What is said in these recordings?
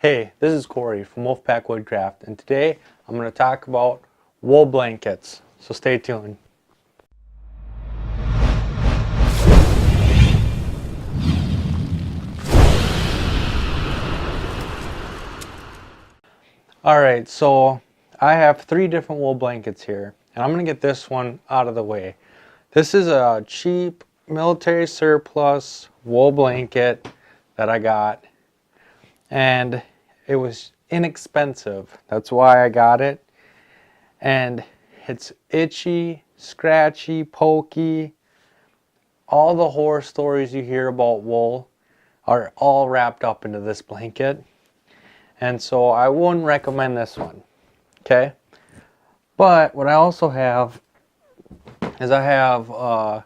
Hey, this is Corey from Wolfpack Woodcraft, and today I'm going to talk about wool blankets, so stay tuned. Alright, so I have 3 different wool blankets here, and I'm going to get this one out of the way. This is a cheap military surplus wool blanket that I got, and it was inexpensive. That's why I got it. And it's itchy, scratchy, pokey. All the horror stories you hear about wool are all wrapped up into this blanket. And so I wouldn't recommend this one. Okay? But what I also have is I have a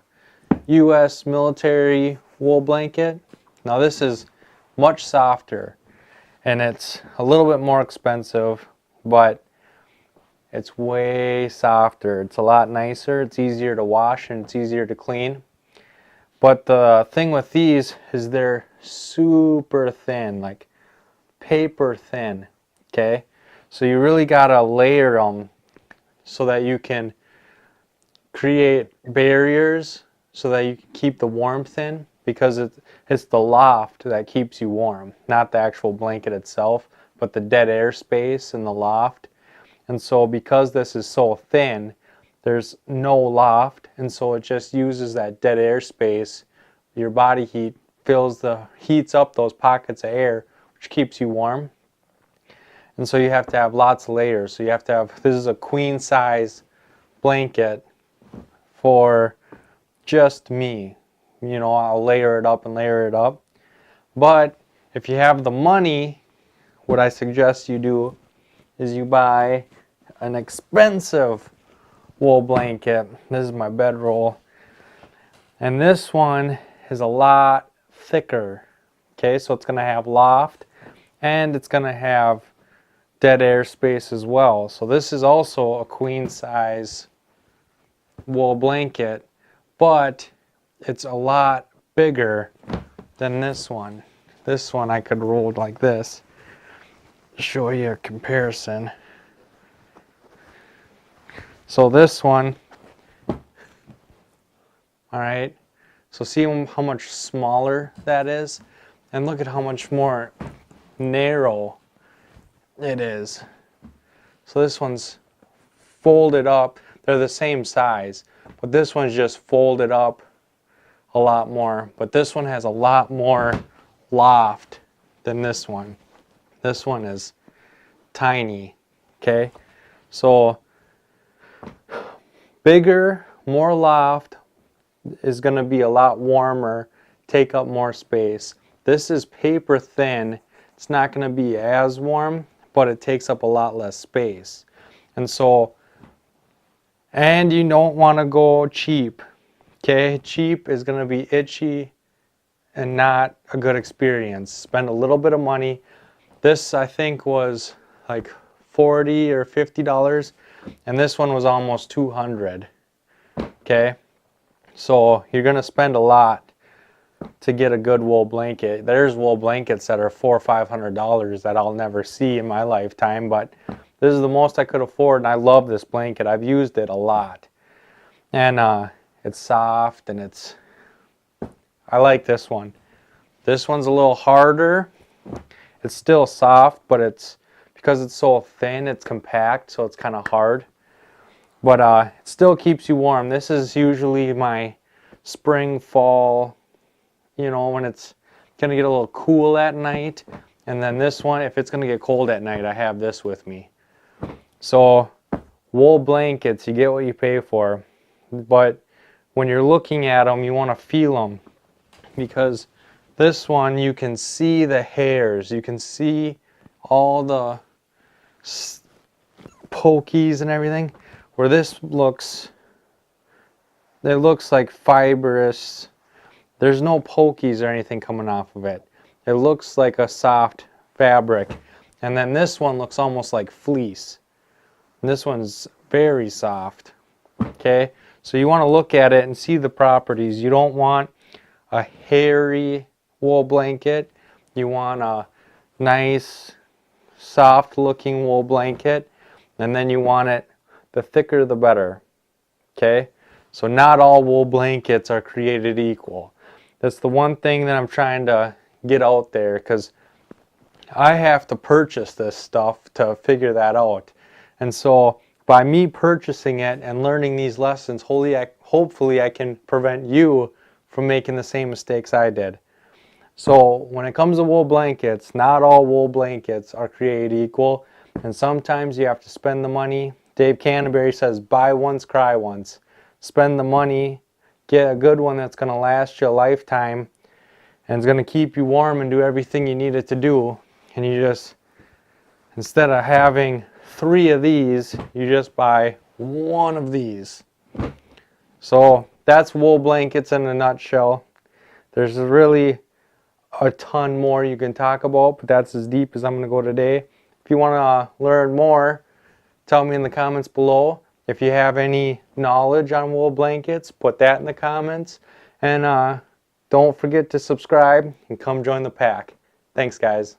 US military wool blanket. Now this is much softer and it's a little bit more expensive, but it's way softer. It's a lot nicer. It's easier to wash and it's easier to clean. But the thing with these is they're super thin, like paper thin. Okay? So you really gotta layer them so that you can create barriers so that you can keep the warmth in, because it's the loft that keeps you warm, not the actual blanket itself, but the dead air space in the loft. And so because this is so thin, there's no loft, and so it just uses that dead air space. Your body heat heats up those pockets of air, which keeps you warm. And so you have to have lots of layers. So you have to have, this is a queen size blanket for just me. You know, I'll layer it up and layer it up. But if you have the money, what I suggest you do is you buy an expensive wool blanket. This is my bedroll. And this one is a lot thicker. Okay, so it's going to have loft and it's going to have dead air space as well. So this is also a queen size wool blanket, but it's a lot bigger than this one. This one I could roll like this. Show you a comparison. So this one, alright, so see how much smaller that is? And look at how much more narrow it is. So this one's folded up. They're the same size, but this one's just folded up a lot more. But this one has a lot more loft than this one. This one is tiny. Okay, so bigger, more loft is going to be a lot warmer, take up more space. This is paper thin. It's not going to be as warm, but it takes up a lot less space. And so, and you don't want to go cheap. Okay, cheap is going to be itchy and not a good experience. Spend a little bit of money. This I think was like $40 or $50, and this one was almost $200. Okay, so you're going to spend a lot to get a good wool blanket. There's wool blankets that are $400 or $500 that I'll never see in my lifetime, but this is the most I could afford, and I love this blanket. I've used it a lot, and it's soft, and I like this one. This one's a little harder. It's still soft, but because it's so thin, it's compact, so it's kind of hard. But it still keeps you warm. This is usually my spring, fall, you know, when it's going to get a little cool at night. And then this one, if it's going to get cold at night, I have this with me. So wool blankets, you get what you pay for. But when you're looking at them, you want to feel them, because this one, you can see the hairs, you can see all the pokies and everything, where this looks like fibrous. There's no pokies or anything coming off of it. It looks like a soft fabric. And then this one looks almost like fleece. And this one's very soft. Okay? So you want to look at it and see the properties. You don't want a hairy wool blanket. You want a nice, soft looking wool blanket, and then you want it, the thicker the better. Okay, so not all wool blankets are created equal. That's the one thing that I'm trying to get out there, because I have to purchase this stuff to figure that out. And so by me purchasing it and learning these lessons, hopefully I can prevent you from making the same mistakes I did. So when it comes to wool blankets, not all wool blankets are created equal, and sometimes you have to spend the money. Dave Canterbury says, buy once, cry once. Spend the money, get a good one that's going to last you a lifetime, and it's going to keep you warm and do everything you need it to do. And you just, instead of having 3 of these, you just buy 1 of these. So that's wool blankets in a nutshell. There's really a ton more you can talk about, but that's as deep as I'm going to go today. If you want to learn more, tell me in the comments below. If you have any knowledge on wool blankets, put that in the comments. And don't forget to subscribe and come join the pack. Thanks, guys.